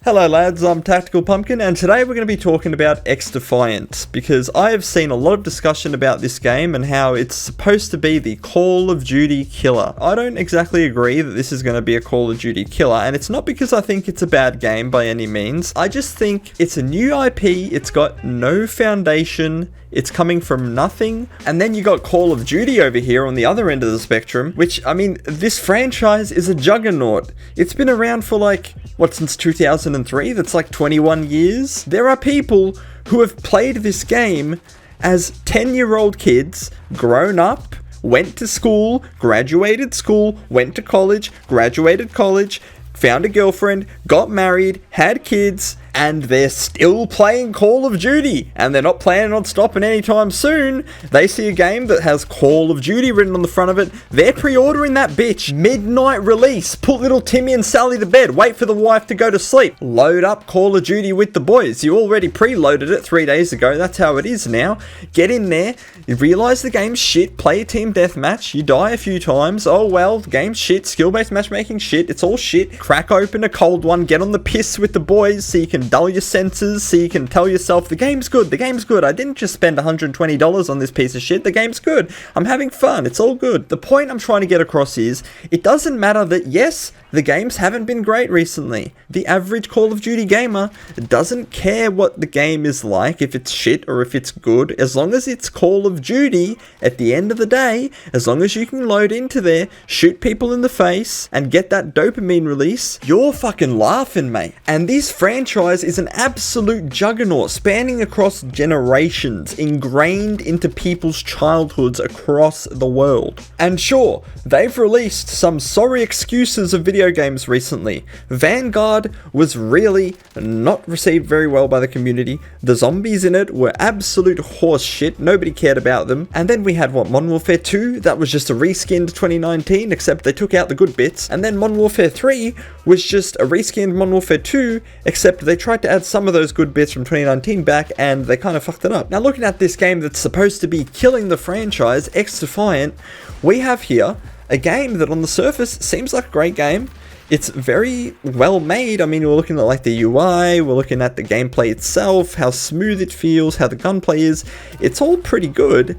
Hello lads, I'm Tactical Pumpkin and today we're going to be talking about XDefiant because I have seen a lot of discussion about this game and how it's supposed to be the Call of Duty killer. I don't exactly agree that this is going to be a Call of Duty killer, and it's not because I think it's a bad game by any means. I just think it's a new IP, it's got no foundation, it's coming from nothing, and then you got Call of Duty over here on the other end of the spectrum, which, I mean, this franchise is a juggernaut. It's been around for since 2003? That's like 21 years. There are people who have played this game as 10-year-old kids, grown up, went to school, graduated school, went to college, graduated college, found a girlfriend, got married, had kids, and they're still playing Call of Duty, and they're not planning on stopping anytime soon. They see a game that has Call of Duty written on the front of it, they're pre-ordering that bitch, midnight release, put little Timmy and Sally to bed, wait for the wife to go to sleep, load up Call of Duty with the boys. You already preloaded it 3 days ago, that's how it is now. Get in there, you realise the game's shit, play a team deathmatch, you die a few times, oh well, the game's shit, skill-based matchmaking shit, it's all shit, crack open a cold one, get on the piss with the boys so you can dull your senses, so you can tell yourself the game's good, I didn't just spend $120 on this piece of shit, the game's good, I'm having fun, it's all good. The point I'm trying to get across is, it doesn't matter that yes, the games haven't been great recently. The average Call of Duty gamer doesn't care what the game is like, if it's shit or if it's good, as long as it's Call of Duty, at the end of the day, as long as you can load into there, shoot people in the face, and get that dopamine release, you're fucking laughing, mate. And this franchise is an absolute juggernaut, spanning across generations, ingrained into people's childhoods across the world. And sure, they've released some sorry excuses of video games recently. Vanguard was really not received very well by the community. The zombies in it were absolute horse shit, nobody cared about them. And then we had Modern Warfare 2, that was just a reskinned 2019, except they took out the good bits. And then Modern Warfare 3 was just a reskinned Modern Warfare 2, except they tried to add some of those good bits from 2019 back and they kind of fucked it up. Now looking at this game that's supposed to be killing the franchise, XDefiant, we have here a game that on the surface seems like a great game. It's very well made. I mean, we're looking at the UI, we're looking at the gameplay itself, how smooth it feels, how the gunplay is. It's all pretty good.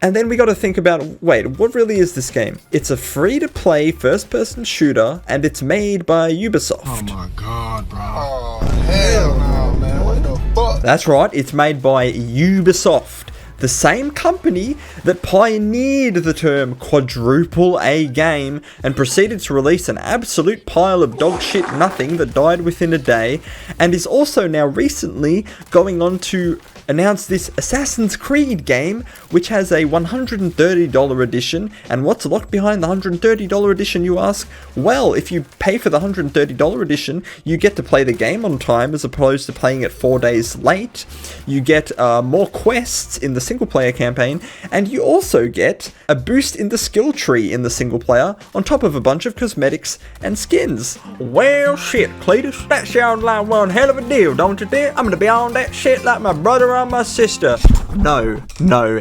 And then we got to think about, wait, what really is this game? It's a free-to-play first-person shooter, and it's made by Ubisoft. Oh my god, bro. Oh, hell no, man. What the fuck? That's right, it's made by Ubisoft. The same company that pioneered the term quadruple A game and proceeded to release an absolute pile of dog shit nothing that died within a day, and is also now recently going on to announce this Assassin's Creed game, which has a $130 edition. And what's locked behind the $130 edition, you ask? Well, if you pay for the $130 edition, you get to play the game on time as opposed to playing it 4 days late. You get more quests in the single player campaign, and you also get a boost in the skill tree in the single player, on top of a bunch of cosmetics and skins. Well shit, Cletus, that sounds like one hell of a deal, don't you think? I'm gonna be on that shit like my brother or my sister. No,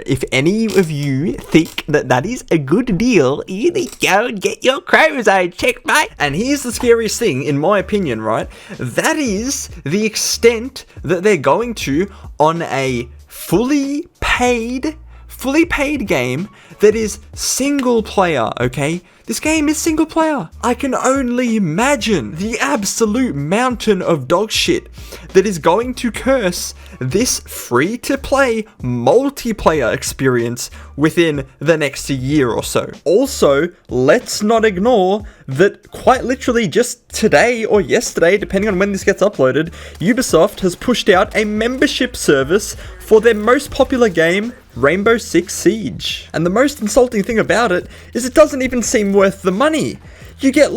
if any of you think that that is a good deal, you need to go and get your chromosome checked, mate. And here's the scariest thing, in my opinion, right? That is the extent that they're going to on a fully paid game that is single player, okay? This game is single player. I can only imagine the absolute mountain of dog shit that is going to curse this free-to-play multiplayer experience within the next year or so. Also, let's not ignore that quite literally just today or yesterday, depending on when this gets uploaded, Ubisoft has pushed out a membership service for their most popular game, Rainbow Six Siege. And the most insulting thing about it is it doesn't even seem worth the money. You get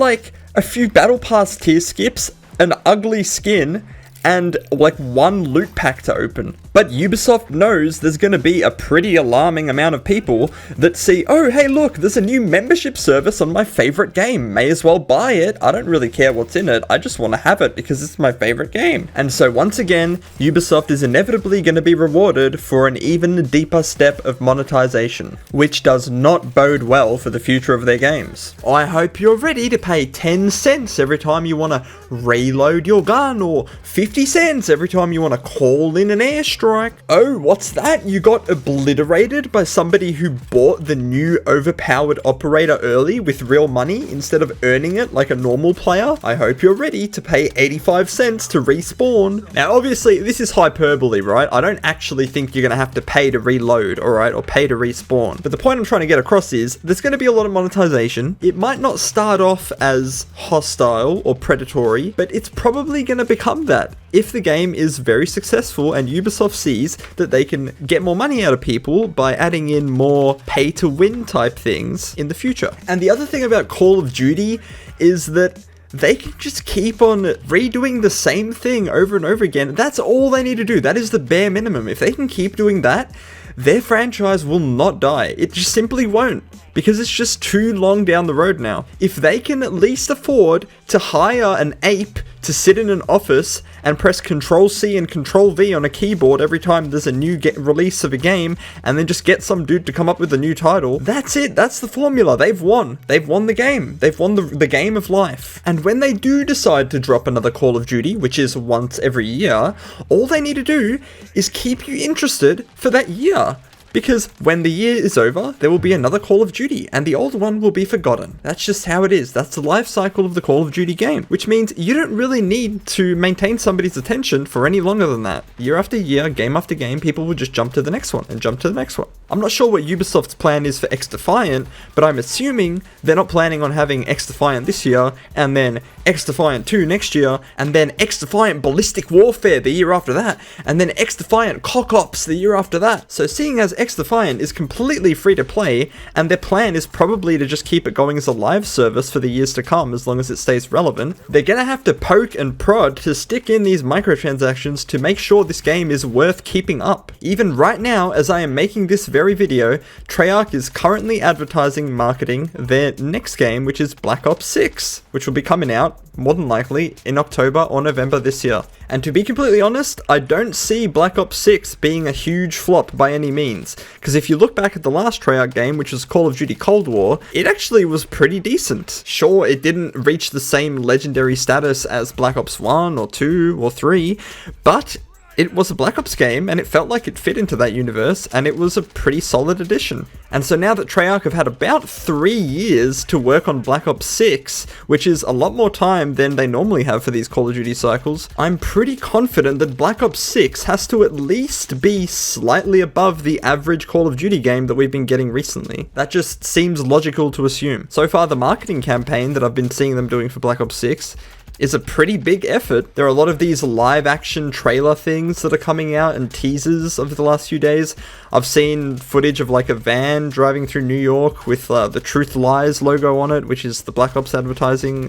a few battle pass tier skips, an ugly skin, and like one loot pack to open. But Ubisoft knows there's going to be a pretty alarming amount of people that see, oh hey look, there's a new membership service on my favorite game, may as well buy it. I don't really care what's in it, I just want to have it because it's my favorite game. And so once again, Ubisoft is inevitably going to be rewarded for an even deeper step of monetization, which does not bode well for the future of their games. I hope you're ready to pay 10 cents every time you want to reload your gun, or 50 cents every time you want to call in an airstrike. Oh, what's that? You got obliterated by somebody who bought the new overpowered operator early with real money instead of earning it like a normal player? I hope you're ready to pay 85 cents to respawn. Now, obviously, this is hyperbole, right? I don't actually think you're going to have to pay to reload, alright, or pay to respawn. But the point I'm trying to get across is there's going to be a lot of monetization. It might not start off as hostile or predatory, but it's probably going to become that if the game is very successful and Ubisoft sees that they can get more money out of people by adding in more pay to win type things in the future. And the other thing about Call of Duty is that they can just keep on redoing the same thing over and over again. That's all they need to do. That is the bare minimum. If they can keep doing that, their franchise will not die. It just simply won't, because it's just too long down the road now. If they can at least afford to hire an ape to sit in an office and press Control-C and Control-V on a keyboard every time there's a new release of a game, and then just get some dude to come up with a new title, that's it. That's the formula. They've won. They've won the game. They've won the game of life. And when they do decide to drop another Call of Duty, which is once every year, all they need to do is keep you interested for that year. Because when the year is over, there will be another Call of Duty, and the old one will be forgotten. That's just how it is. That's the life cycle of the Call of Duty game, which means you don't really need to maintain somebody's attention for any longer than that. Year after year, game after game, people will just jump to the next one and jump to the next one. I'm not sure what Ubisoft's plan is for XDefiant, but I'm assuming they're not planning on having XDefiant this year, and then XDefiant 2 next year, and then XDefiant Ballistic Warfare the year after that, and then XDefiant Cock Ops the year after that. So seeing as XDefiant is completely free to play, and their plan is probably to just keep it going as a live service for the years to come as long as it stays relevant, they're gonna have to poke and prod to stick in these microtransactions to make sure this game is worth keeping up. Even right now, as I am making this very video, Treyarch is currently advertising marketing their next game, which is Black Ops 6, which will be coming out more than likely in October or November this year. And to be completely honest, I don't see Black Ops 6 being a huge flop by any means, because if you look back at the last Treyarch game, which was Call of Duty Cold War, it actually was pretty decent. Sure, it didn't reach the same legendary status as Black Ops 1 or 2 or 3, but it was a Black Ops game, and it felt like it fit into that universe, and it was a pretty solid addition. And so now that Treyarch have had about 3 years to work on Black Ops 6, which is a lot more time than they normally have for these Call of Duty cycles, I'm pretty confident that Black Ops 6 has to at least be slightly above the average Call of Duty game that we've been getting recently. That just seems logical to assume. So far, the marketing campaign that I've been seeing them doing for Black Ops 6 is a pretty big effort. There are a lot of these live action trailer things that are coming out and teasers over the last few days. I've seen footage of like a van driving through New York with the Truth Lies logo on it, which is the Black Ops advertising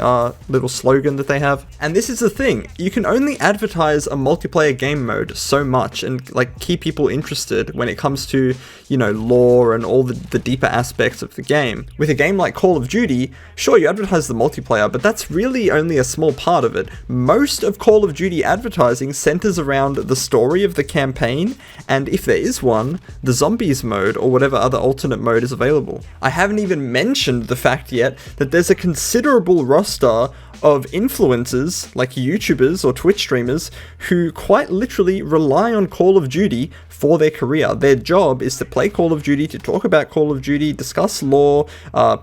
little slogan that they have. And this is the thing, you can only advertise a multiplayer game mode so much and like keep people interested when it comes to, you know, lore and all the deeper aspects of the game. With a game like Call of Duty, sure, you advertise the multiplayer, but that's really only a small part of it. Most of Call of Duty advertising centers around the story of the campaign, and if there is one, the zombies mode or whatever other alternate mode is available. I haven't even mentioned the fact yet that there's a considerable roster of influencers like YouTubers or Twitch streamers who quite literally rely on Call of Duty for their career. Their job is to play Call of Duty, to talk about Call of Duty, discuss lore,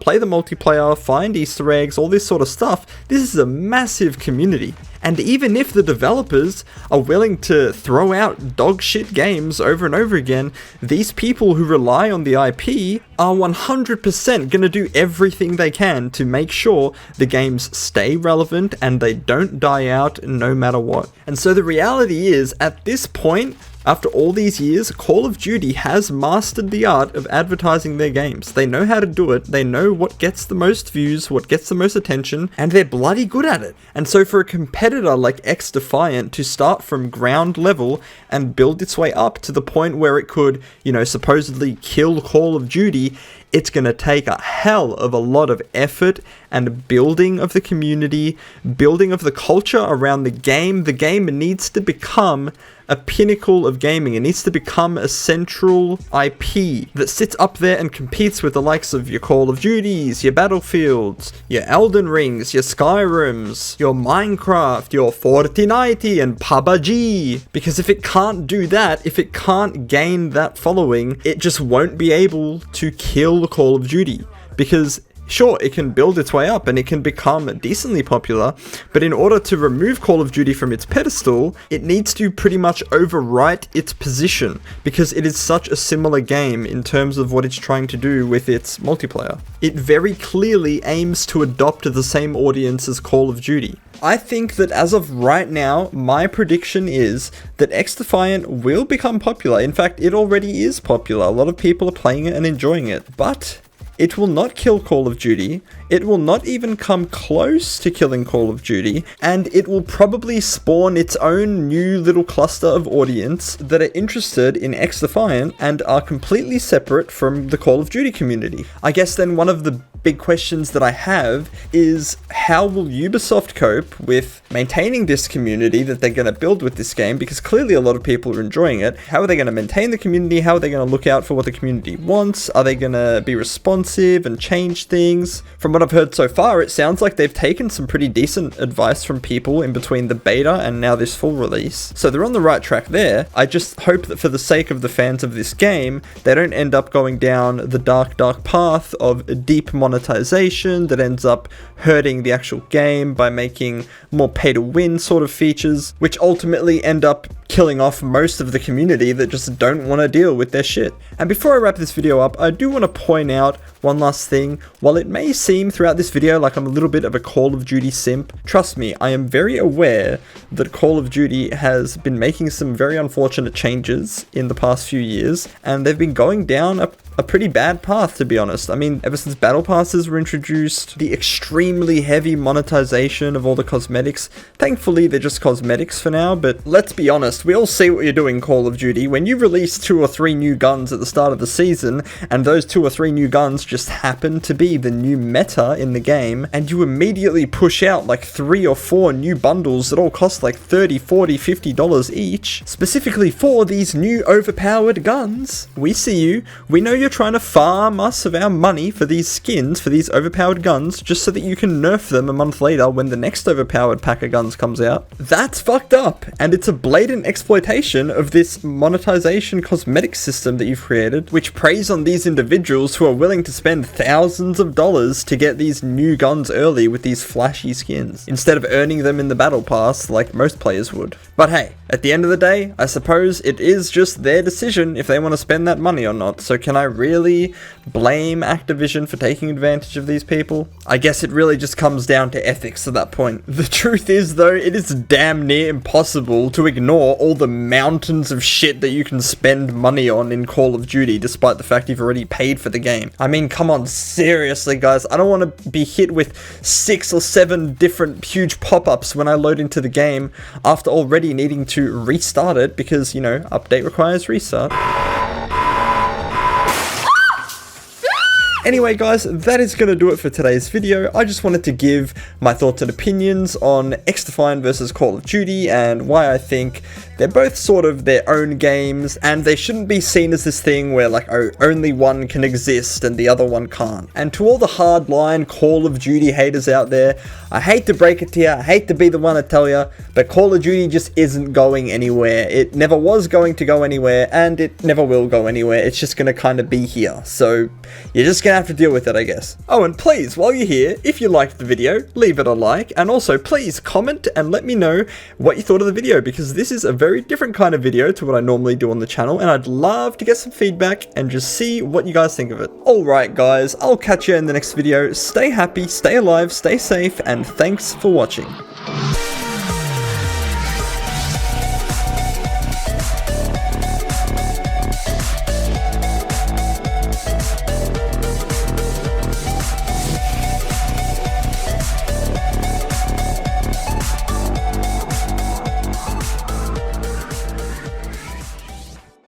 play the multiplayer, find Easter eggs, all this sort of stuff. This is a massive community. And even if the developers are willing to throw out dog shit games over and over again, these people who rely on the IP are 100% going to do everything they can to make sure the games stay relevant and they don't die out no matter what. And so the reality is, at this point, After all these years, Call of Duty has mastered the art of advertising their games. They know how to do it, they know what gets the most views, what gets the most attention, and they're bloody good at it. And so for a competitor like XDefiant to start from ground level and build its way up to the point where it could, supposedly kill Call of Duty, it's going to take a hell of a lot of effort and building of the community, building of the culture around the game. The game needs to become a pinnacle of gaming. It needs to become a central IP that sits up there and competes with the likes of your Call of Duties, your Battlefields, your Elden Rings, your Skyrims, your Minecraft, your Fortnite and PUBG. Because if it can't do that, if it can't gain that following, it just won't be able to kill Call of Duty. Because sure, it can build its way up and it can become decently popular, but in order to remove Call of Duty from its pedestal, it needs to pretty much overwrite its position, because it is such a similar game in terms of what it's trying to do with its multiplayer. It very clearly aims to adopt the same audience as Call of Duty. I think that as of right now, my prediction is that XDefiant will become popular. In fact, it already is popular. A lot of people are playing it and enjoying it, but it will not kill Call of Duty, it will not even come close to killing Call of Duty, and it will probably spawn its own new little cluster of audience that are interested in XDefiant and are completely separate from the Call of Duty community. I guess then one of the big questions that I have is, how will Ubisoft cope with maintaining this community that they're going to build with this game? Because clearly a lot of people are enjoying it. How are they going to maintain the community? How are they going to look out for what the community wants? Are they going to be responsive and change things? From what I've heard so far, it sounds like they've taken some pretty decent advice from people in between the beta and now this full release. So they're on the right track there. I just hope that for the sake of the fans of this game, they don't end up going down the dark path of deep monetization that ends up hurting the actual game by making more pay-to-win sort of features, which ultimately end up killing off most of the community that just don't want to deal with their shit. And before I wrap this video up, I do want to point out one last thing. While it may seem throughout this video like I'm a little bit of a Call of Duty simp, trust me, I am very aware that Call of Duty has been making some very unfortunate changes in the past few years, and they've been going down a pretty bad path, to be honest. I mean, ever since battle passes were introduced, the extremely heavy monetization of all the cosmetics, thankfully they're just cosmetics for now, but let's be honest, we all see what you're doing, Call of Duty. When you release 2 or 3 new guns at the start of the season, and those 2 or 3 new guns just happen to be the new meta in the game, and you immediately push out like 3 or 4 new bundles that all cost like $30, $40, $50 each, specifically for these new overpowered guns, we see you. We know you're trying to farm us of our money for these skins, for these overpowered guns, just so that you can nerf them a month later when the next overpowered pack of guns comes out. That's fucked up, and it's a blatant exploitation of this monetization cosmetic system that you've created, which preys on these individuals who are willing to spend thousands of dollars to get these new guns early with these flashy skins, instead of earning them in the battle pass like most players would. But hey, at the end of the day, I suppose it is just their decision if they want to spend that money or not, so can I really blame Activision for taking advantage of these people? I guess it really just comes down to ethics at that point. The truth is though, it is damn near impossible to ignore all the mountains of shit that you can spend money on in Call of Duty, despite the fact you've already paid for the game. I mean, come on, seriously guys, I don't want to be hit with 6 or 7 different huge pop-ups when I load into the game after already needing to restart it because, update requires restart. Anyway guys, that is going to do it for today's video. I just wanted to give my thoughts and opinions on XDefiant versus Call of Duty and why I think they're both sort of their own games and they shouldn't be seen as this thing where like, oh, only one can exist and the other one can't. And to all the hardline Call of Duty haters out there, I hate to break it to you, I hate to be the one to tell you, but Call of Duty just isn't going anywhere. It never was going to go anywhere and it never will go anywhere. It's just going to kind of be here. So you're just going to have to deal with it, I guess. Oh, and please, while you're here, if you liked the video, leave it a like, and also please comment and let me know what you thought of the video, because this is a very different kind of video to what I normally do on the channel, and I'd love to get some feedback and just see what you guys think of it. Alright guys, I'll catch you in the next video. Stay happy, stay alive, stay safe, and thanks for watching.